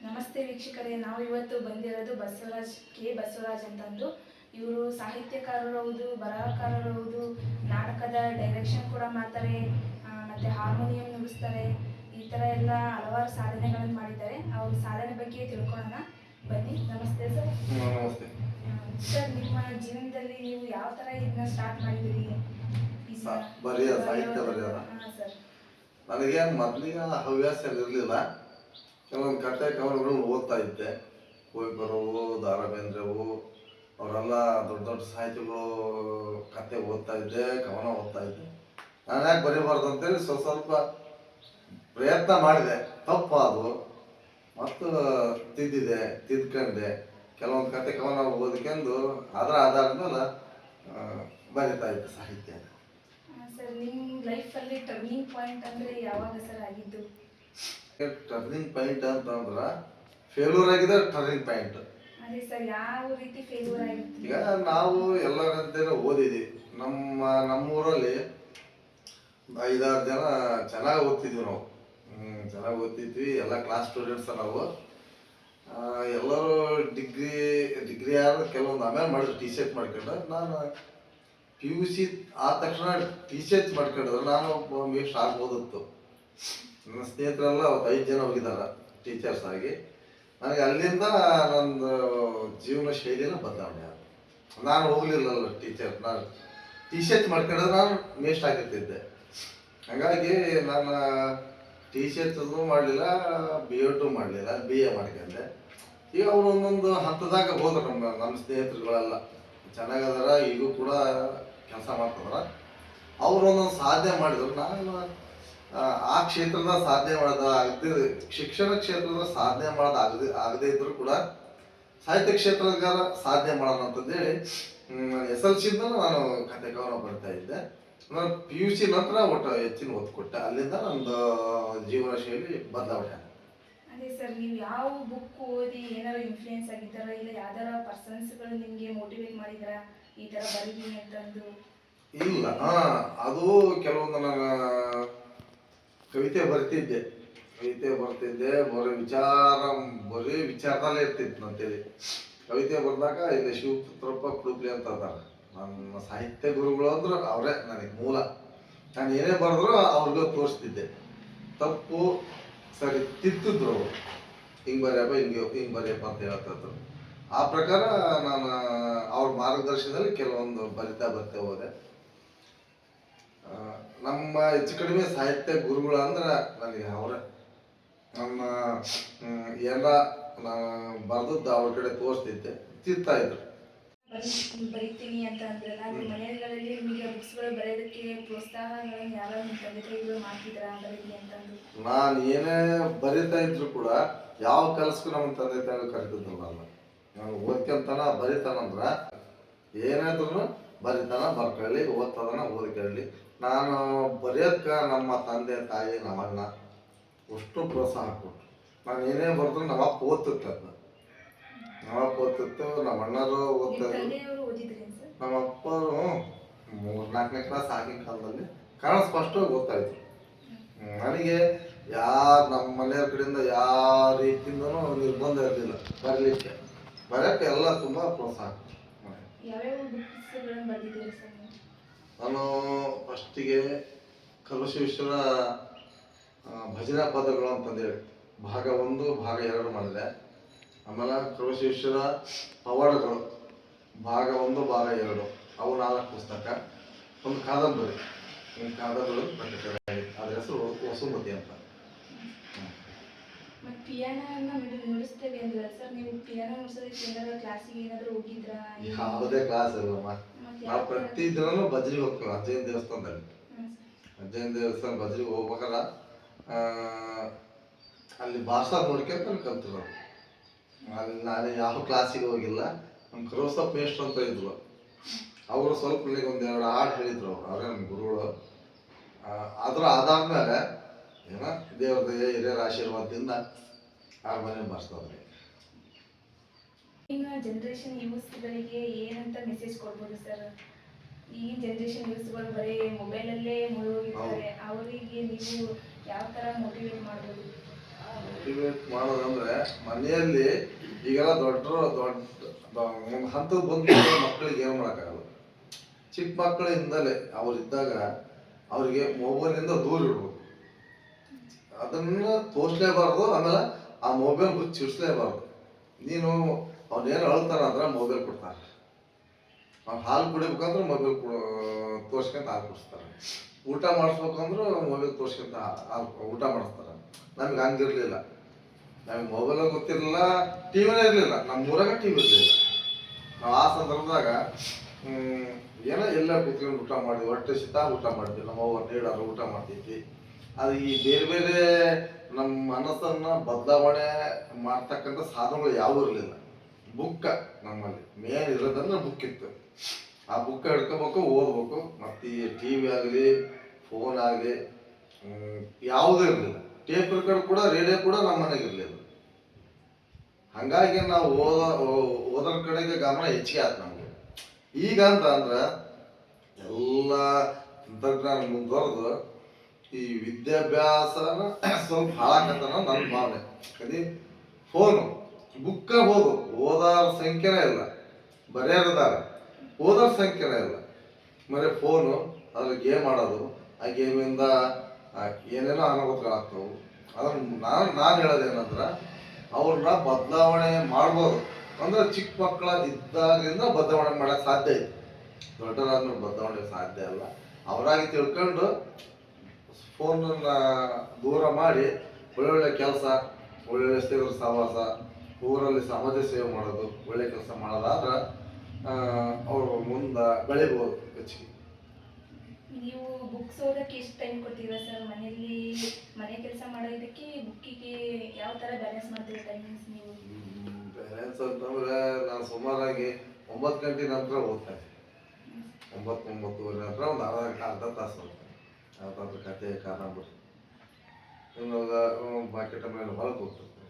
ನಮಸ್ತೆ ವೀಕ್ಷಕರೇ, ನಾವು ಇವತ್ತು ಬಂದಿರೋದು ಬಸವರಾಜ್ ಅಂತಂದು. ಇವರು ಸಾಹಿತ್ಯಕಾರರು ಹೌದು, ಬರಹಕಾರರು ಹೌದು, ನಾಟಕದ ಡೈರೆಕ್ಷನ್ ಕೂಡ ಮಾಡ್ತಾರೆ, ಮತ್ತು ಹಾರ್ಮೋನಿಯಂ ನುಡಿಸ್ತಾರೆ. ಈ ಥರ ಎಲ್ಲ ಹಲವಾರು ಸಾಧನೆಗಳನ್ನು ಮಾಡಿದ್ದಾರೆ. ಅವ್ರ ಸಾಧನೆ ಬಗ್ಗೆ ತಿಳ್ಕೊಳ್ಳೋಣ ಬನ್ನಿ. ನಮಸ್ತೆ ಸರ್. ನಮಸ್ತೆ ಸರ್, ನಿಮ್ಮ ಜೀವನದಲ್ಲಿ ನೀವು ಯಾವ ಥರ ಇದನ್ನ ಸ್ಟಾರ್ಟ್ ಮಾಡಿದ್ದೀರಿ? ಸಾಹಿತ್ಯ ಬರೆಯೋದ ನನಗೆ ಮೊದಲಿಗೆ ಹವ್ಯಾಸ ಇರಲಿಲ್ಲ. ಕೆಲವೊಂದು ಕಥೆ ಕವನಗಳು ಓದ್ತಾ ಇದ್ದೆ. ಕುವೆಂಪುರವು, ದ ರಾ ಬೇಂದ್ರೆವು ಅವರೆಲ್ಲ ದೊಡ್ಡ ದೊಡ್ಡ ಸಾಹಿತಿಗಳು ಕತೆ ಓದ್ತಾ ಇದ್ದೆ, ಕವನ ಓದ್ತಾ ಇದ್ದೆ. ನಾನು ಯಾಕೆ ಬರೀಬಾರ್ದು ಅಂತೇಳಿ ಸ್ವಲ್ಪ ಪ್ರಯತ್ನ ಮಾಡಿದೆ. ತಪ್ಪು ಅದು, ಮತ್ತು ತಿದ್ಕೊಂಡೆ. ಕೆಲವೊಂದು ಕತೆ ಕವನ ಓದ್ಕೊಂಡು ಅದರ ಆಧಾರದ ಮೇಲೆ ಬರೀತಾ ಇದ್ದೆ ಸಾಹಿತ್ಯ. ಸರ್, ನಿಮ್ಮ ಲೈಫಲ್ಲಿ ಟರ್ನಿಂಗ್ ಪಾಯಿಂಟ್ ಅಂದರೆ ಯಾವಾಗ ಸರ್ ಆಗಿದ್ದು? ಟರ್ನಿಂಗ್ ಪಾಯಿಂಟ್ ಅಂತಂದ್ರೆ ಫೇಲ್ಯೂರ್ ಆಗಿದೆ ಟರ್ನಿಂಗ್ ಪಾಯಿಂಟ್. ಅದೇ ಸರ್, ಯಾವ ರೀತಿ ಫೇಲ್ಯೂರ್ ಆಗಿತ್ತು? ಈಗ ನಾವು ಎಲ್ಲರಂತೆ ಓದಿದ್ವಿ. ನಮ್ಮೂರಲ್ಲಿ 5-6 ಜನ ಚೆನ್ನಾಗಿ ಓದ್ತಿದ್ವಿ. ನಾವು ಚೆನ್ನಾಗಿ ಓದ್ತಿದ್ವಿ, ಎಲ್ಲ ಕ್ಲಾಸ್ ಸ್ಟೂಡೆಂಟ್ಸ್. ನಾವು ಎಲ್ಲರೂ ಡಿಗ್ರಿ ಯಾರು ಕೆಲವೊಂದು ಆಮೇಲೆ ಮಾಡಿದ್ರು, ಟಿ ಸಿ ಎಚ್ ಮಾಡ್ಕೊಂಡು. ನಾನು PUC ಆದ ತಕ್ಷಣ ಟಿ ಸಿ ಎಚ್ ಮಾಡ್ಕೊಂಡಿದ್ರೆ ನಾನು ಎಷ್ಟು ಆಗ್ಬೋದಿತ್ತು. ನನ್ನ ಸ್ನೇಹಿತರೆಲ್ಲ 5 ಜನ ಹೋಗಿದ್ದಾರೆ ಟೀಚರ್ಸ್ ಆಗಿ. ನನಗೆ ಅಲ್ಲಿಂದ ನಂದು ಜೀವನ ಶೈಲಿನ ಬದಲಾವಣೆ ಆಯಿತು. ನಾನು ಹೋಗಲಿಲ್ಲಲ್ಲ ಟೀಚರ್, ನಾನು ಟಿ ಸಿ ಎಚ್ ಮಾಡ್ಕೊಂಡಿದ್ರೆ ನಾನು ಮೇಸ್ಟ್ ಆಗಿರ್ತಿದ್ದೆ. ಹಾಗಾಗಿ ನಾನು ಟಿ ಸಿ ಎಚ್ ಮಾಡಲಿಲ್ಲ, B.Ed ಮಾಡಲಿಲ್ಲ, BA ಮಾಡ್ಕೊಂಡೆ. ಈಗ ಅವರು ಒಂದೊಂದು ಹಂತದಾಗ ಹೋದ್ರು. ನಮ್ಮ ಸ್ನೇಹಿತರುಗಳೆಲ್ಲ ಚೆನ್ನಾಗದಾರ, ಈಗೂ ಕೂಡ ಕೆಲಸ ಮಾಡ್ತಿದಾರ. ಅವ್ರು ಒಂದೊಂದು ಸಾಧನೆ ಮಾಡಿದ್ರು. ನಾನು ಆ ಕ್ಷೇತ್ರದ ಸಾಧನೆ ಶಿಕ್ಷಣ ಕ್ಷೇತ್ರದ ಸಾಧನೆ ಆಗದೇ ಇದ್ರು ಕೂಡ ಸಾಹಿತ್ಯ ಕ್ಷೇತ್ರಗಾರ ಸಾಧನೆ ಮಾಡೋಣ ಅಂತಂದೇಳಿ SLC ನಾನು ಕತೆ ಕವನ ಬರ್ತಾ ಇದ್ದೆ. ನಾನು PUC ನಂತರ ಒಟ್ಟು ಹೆಚ್ಚಿನ ಒತ್ತು ಕೊಟ್ಟೆ. ಅಲ್ಲಿಂದ ನಂದು ಜೀವನ ಶೈಲಿ ಬದಲಾವಣೆ. ಅದೇ ಸರ್, ನೀವು ಯಾವ ಬುಕ್ ಓದಿ ಏನಾದ್ರು ಇನ್ಫ್ಲೂಯೆನ್ಸ್ ಆಗಿದ್ದಾರಾ, ಇಲ್ಲ ಯಾವ್ದಾರ ಪರ್ಸನ್ಸ್ಗಳು ನಿಮಗೆ ಮೋಟಿವೇಟ್ ಮಾಡಿದಾರಾ ಈ ಥರ ಬರೀರಿ ಅಂತಂದು? ಇಲ್ಲ, ಅದು ಕೆಲವೊಂದು ನಾನು ಕವಿತೆ ಬರ್ತಿದ್ದೆ. ಬರೀ ವಿಚಾರದಲ್ಲೇ ಇರ್ತಿತ್ತು ಅಂತೇಳಿ. ಕವಿತೆ ಬರ್ದಾಗ ಇಲ್ಲಿ ಶಿವಪುತ್ರಪ್ಪ ಕುಡುಪ್ಲಿ ಅಂತ ಅದಾರ, ನನ್ನ ಸಾಹಿತ್ಯ ಗುರುಗಳು ಅಂದ್ರೆ ಅವರೇ ನನಗೆ ಮೂಲ. ನಾನು ಏನೇ ಬರೆದ್ರು ಅವ್ರಿಗೂ ತೋರಿಸ್ತಿದ್ದೆ. ತಪ್ಪು ಸರಿ ತಿದ್ದಿದ್ರು ಅವರು. ಹಿಂಗೆ ಬರೆಯಪ್ಪ ಅಂತ ಹೇಳ್ತಿದ್ರು. ಆ ಪ್ರಕಾರ ನಾನು ಅವ್ರ ಮಾರ್ಗದರ್ಶನದಲ್ಲಿ ಕೆಲವೊಂದು ಬರಿತಾ ಹೋದೆ. ನಮ್ಮ ಹೆಚ್ಚು ಕಡಿಮೆ ಸಾಹಿತ್ಯ ಗುರುಗಳು ಅಂದ್ರೆ ನನಗೆ ಅವರೇ. ನನ್ನ ಎಲ್ಲ ನಾನು ಬರೆದದ್ದು ಅವ್ರ ಕಡೆ ತೋರಿಸ್ತಿದ್ದೆ, ತಿರ್ತಾ ಇದ್ರು. ಬರೀತೀನಿ ಅಂತ ಅಂದ್ರಲ್ಲ, ನಿಮ್ಮ ಮನೆಗಳಲ್ಲಿ ನಿಮಗೆ ಬುಕ್ಸ್ಗಳು ಬರೆಯೋದಕ್ಕೆ ಪ್ರೋತ್ಸಾಹಗಳನ್ನು ಯಾರು ನಿಮ್ಮ ತಂದೆ ತಾಯಿಗಳು ಮಾಡ್ತಿದ್ರಾ ಬರೀತೀನಿ ಅಂತಂದು? ನಾನು ಏನೇ ಬರಿತಾ ಇದ್ರು ಕೂಡ ಯಾವ ಕೆಲಸಕ್ಕೂ ನಮ್ಮ ತಂದೆ ತಾಯಿಗಳು ಕರಿತಿದ್ರಲ್ಲ. ನಾನು ಓದ್ಕೊಂತಾನ ಬರಿತಾನಂದ್ರ ಏನಾದ್ರೂ ಬರಿತಾನ ಬರ್ಕೊಳ್ಳಿ, ಓದ್ತದನ ಓದ್ಕೊಳ್ಳಿ. ನಾನು ಬರೆಯೋದಕ್ಕೆ ನಮ್ಮ ತಂದೆ ತಾಯಿ ನಮ್ಮ ಅಣ್ಣ ಅಷ್ಟು ಪ್ರೋತ್ಸಾಹ ಕೊಟ್ಟರು. ನಾನು ಏನೇ ಬರೆದ್ರು ನಮ್ಮಪ್ಪ ಓದ್ತಿತ್ತು. ಅದನ್ನ ನಮ್ಮಪ್ಪ ಓದ್ತಿತ್ತು, ನಮ್ಮ ಅಣ್ಣರು ಓದ್ತಿದ್ರು. ನಮ್ಮಪ್ಪರು 3-4ನೇ ಕ್ಲಾಸ್ ಆಗಿನ ಕಾಲದಲ್ಲಿ ಕನ್ನಡ ಸ್ಪಷ್ಟವಾಗಿ ಓದ್ತಾ ಇದ್ರು. ನನಗೆ ನಮ್ಮ ಮನೆಯವ್ರ ಕಡೆಯಿಂದ ಯಾವ ರೀತಿಯಿಂದನೂ ನಿರ್ಬಂಧ ಇರಲಿಲ್ಲ ಬರೆಯೋಕ್ಕೆ ಎಲ್ಲ ತುಂಬ ಪ್ರೋತ್ಸಾಹ. ನಾನು ಫಸ್ಟಿಗೆ ಕಲಶೇಶ್ವರ ಭಜನಾ ಪದಗಳು ಅಂತಂದೇಳಿ ಭಾಗ 1, ಭಾಗ 2 ಮಾಡಿದೆ. ಆಮೇಲೆ ಕಲಶೇಶ್ವರ ಪವಾಡಗಳು ಭಾಗ 1, ಭಾಗ 2 ಅವು 4 ಪುಸ್ತಕ. ಒಂದು ಕಾದಂಬರಿ ಪ್ರಕಟಣೆ. ಅದ್ರ ಹೆಸರು ವಸುಮತಿ ಅಂತ. ನುಡಿಸ್ತೇವೆ ಅಂದ್ರೆ ಸರ್, ನೀವು ಪಿಯಾನೋ ನುಡಿಸೋದಕ್ಕೆ ಏನಾದ್ರು ಕ್ಲಾಸಿಗೆ ಏನಾದ್ರು ಹೋಗಿದ್ರಾ? ಯಾವುದೇ ಕ್ಲಾಸ್ ಇಲ್ಲಮ್ಮ. ನಾವು ಪ್ರತಿ ದಿನನೂ ಬಜ್ರಿಗೆ ಹೋಗ್ತೀವಿ. ಅಜ್ಜನ ದೇವಸ್ಥಾನದಲ್ಲಿ ಬಜ್ರಿಗೆ ಹೋಗ್ಬೇಕಾದ್ರೆ ಅಲ್ಲಿ ಭಾಷಾ ನೋಡ್ಕೊಂತ ಕಲ್ತಿರೋ. ಅಲ್ಲಿ ನಾನು ಯಾವ ಕ್ಲಾಸಿಗೆ ಹೋಗಿಲ್ಲ. ನಮ್ಮ ಕರೋಸಪ್ಪ ಮೇಷ್ಟ್ರು ಅಂತ ಇದ್ರು, ಅವರು ಸ್ವಲ್ಪ ನನಗೆ 1-2 ಹಾಡು ಹೇಳಿದ್ರು. ಅವರೇ ನಮ್ಮ ಗುರುಗಳು. ಅದರ ಆಧಾರ ಮೇಲೆ ಏನೋ ದೇವ್ರ ದಯೆ ಹಿರಿಯರ ಆಶೀರ್ವಾದದಿಂದ ಹಾರ್ಮೋನಿಯಂ ಬಾರಿಸ್ತಾರೆ. ಈಗಿನ ಜನರೇಷನ್ ಯೂತ್ಸ್ಗಳಿಗೆ ಏನಂತ ಮೆಸೇಜ್ ಕೊಡ್ಬೋದು ಸರ್? ಈಗಿನ ಜನರೇಷನ್ ಯೂತ್ಸ್ಗಳು ಬರೀ ಮೊಬೈಲಲ್ಲೇ ಮುಳುಗಿರ್ತಾರೆ. ಅವರಿಗೆ ನೀವು ಯಾವ ಥರ ಮೋಟಿವೇಟ್ ಮಾಡ್ಬೋದು? ಮೋಟಿವೇಟ್ ಮಾಡೋದಂದ್ರೆ ಮನೆಯಲ್ಲಿ ಈಗೆಲ್ಲ ದೊಡ್ಡ ಒಂದು ಹಂತದ ಬಂದು ಮಕ್ಕಳಿಗೆ ಏನು ಮಾಡೋಕ್ಕಾಗಲ್ಲ. ಚಿಕ್ಕ ಮಕ್ಕಳಿಂದಲೇ ಅವರಿದ್ದಾಗ ಅವರಿಗೆ ಮೊಬೈಲಿಂದ ದೂರ ಇಡ್ಬೇಕು. ಅದನ್ನ ತೋರಿಸ್ಲೇಬಾರ್ದು, ಆಮೇಲೆ ಆ ಮೊಬೈಲ್ ಹುಚ್ಚಿಡಿಸ್ಲೇಬಾರ್ದು. ನೀನು ಅವನೇನು ಅಳ್ತಾನ ಅಂದ್ರೆ ಮೊಬೈಲ್ ಕೊಡ್ತಾರೆ. ನಾವು ಹಾಲು ಕುಡಿಬೇಕಂದ್ರೆ ಮೊಬೈಲ್ ತೋರ್ಸ್ಕೊಂತ ಹಾಲು ಕುಡಿಸ್ತಾರೆ. ಊಟ ಮಾಡಿಸ್ಬೇಕಂದ್ರೆ ಮೊಬೈಲ್ ತೋರ್ಸ್ಕೊಂತ ಊಟ ಮಾಡಿಸ್ತಾರೆ. ನಮ್ಗೆ ಹಂಗಿರ್ಲಿಲ್ಲ. ನಮ್ಗೆ ಮೊಬೈಲ್ ಗೊತ್ತಿರಲಿಲ್ಲ, ಟಿವಿನೇ ಇರಲಿಲ್ಲ. ನಮ್ಮ ಊರಾಗ ಟಿವಿ ಇರಲಿಲ್ಲ. ನಾವು ಆ ಸಂದರ್ಭದಾಗ ಏನೋ ಎಲ್ಲ ಕೂತ್ಕೊಂಡು ಊಟ ಮಾಡಿದ್ವಿ. ಹೊಟ್ಟೆ ಸಿತ ಊಟ ಮಾಡಿದ್ವಿ. ನಮ್ಮ ಅವ್ವ ನೀಡಾರು ಊಟ ಮಾಡ್ತಿದ್ವಿ. ಅದು ಈ ಬೇರೆ ಬೇರೆ ನಮ್ಮ ಮನಸ್ಸನ್ನು ಬದಲಾವಣೆ ಮಾಡ್ತಕ್ಕಂಥ ಸಾಧನಗಳು ಯಾವೂ ಇರಲಿಲ್ಲ. ಬುಕ್ಕ ನಮ್ಮಲ್ಲಿ ಮೇನ್ ಇರೋದಂದ್ರೆ ಬುಕ್ ಇತ್ತು. ಆ ಬುಕ್ ಹಿಡ್ಕೋಬೇಕು, ಓದ್ಬೇಕು. ಮತ್ತು ಈ ಟಿ ವಿ ಆಗಲಿ, ಫೋನ್ ಆಗಲಿ ಯಾವುದೂ ಇರಲಿಲ್ಲ. ಟೇಪ್ ರೆಕಾರ್ಡ್ ಕೂಡ, ರೇಡಿಯೋ ಕೂಡ ನಮ್ಮ ಮನೆಗೆ ಇರಲಿಲ್ಲ. ಹಾಗಾಗಿ ನಾವು ಓದೋದ್ರ ಕಡೆಗೆ ಗಮನ ಹೆಚ್ಚಿಗೆ ಆಯ್ತು ನಮಗೆ. ಈಗ ಅಂತ ಅಂದ್ರೆ ಎಲ್ಲ ತಂತ್ರಜ್ಞಾನ ಮುಂದುವರೆದು ಈ ವಿದ್ಯಾಭ್ಯಾಸನ ಸ್ವಲ್ಪ ಹಾಳಾಕತ್ತನ ನನ್ನ ಭಾವನೆ. ಅದೇ ಫೋನು ಬುಕ್ಕ ಓದಾರ ಸಂಖ್ಯೆನೇ ಇಲ್ಲ, ಬರೆಯೋರಿದಾರ, ಓದೋರ ಸಂಖ್ಯೆನೇ ಇಲ್ಲ. ಬರೀ ಫೋನು, ಅದ್ರ ಗೇಮ್ ಆಡೋದು, ಆ ಗೇಮಿಂದ ಏನೇನೋ ಅನಾಹುತಗಳಾಗ್ತವು. ಅದನ್ನು ನಾನು ಹೇಳೋದೇನಂದ್ರೆ ಅವ್ರನ್ನ ಬದಲಾವಣೆ ಮಾಡ್ಬೋದು. ಅಂದ್ರೆ ಚಿಕ್ಕ ಮಕ್ಕಳ ಇದ್ದಾಗಿಂದ ಬದಲಾವಣೆ ಮಾಡೋಕ್ಕೆ ಸಾಧ್ಯ ಇದೆ. ದೊಡ್ಡರಾದ್ಮೇಲೆ ಬದಲಾವಣೆ ಸಾಧ್ಯ ಅಲ್ಲ. ಅವರಾಗಿ ತಿಳ್ಕೊಂಡು ಫೋನನ್ನ ದೂರ ಮಾಡಿ ಒಳ್ಳೊಳ್ಳೆ ಕೆಲಸ, ಒಳ್ಳೊಳ್ಳೆ ಸ್ನೇಹಿತರ ಸಹವಾಸ, ಊರಲ್ಲಿ ಸಮಾಜ ಸೇವೆ ಮಾಡೋದು, ಒಳ್ಳೆ ಕೆಲಸ ಮಾಡೋದಾದ್ರೆ ಅವರು ಮುಂದೆ ಬೆಳಿಬೋದು ಹೆಚ್ಚಿಗೆ. ನೀವು ಬುಕ್ಸ್ ಓದಕ್ಕೆ ಎಷ್ಟು ಟೈಮ್ ಕೊಡ್ತೀರಾ ಸರ್? ಮನೆ ಕೆಲಸ ಮಾಡೋದಕ್ಕೆ ಬುಕ್ಕಿಗೆ ಯಾವ ಥರ ಬ್ಯಾಲೆನ್ಸ್ ಮಾಡ್ತೀರಾ ಟೈಮಿಂಗ್ಸ್ ನೀವು? ಬ್ಯಾಲೆನ್ಸ್ ಅಂತಂದ್ರೆ ನಾನು ಸುಮಾರಾಗಿ 9 ಗಂಟೆ ನಂತರ ಓದ್ತೇನೆ. 9-9:30 ನಂತರ ಒಂದು ಅರ್ಧ ತಾಸು ಓದ್ತೇನೆ. ಅರ್ಧ ಕತೆ ಕಾದಂಬರಿ ಇವಾಗ ಬಾಕಿ ಟೈಮ್ ಹೊರಗೆ ಹೋಗ್ತಿರ್ತೀನಿ.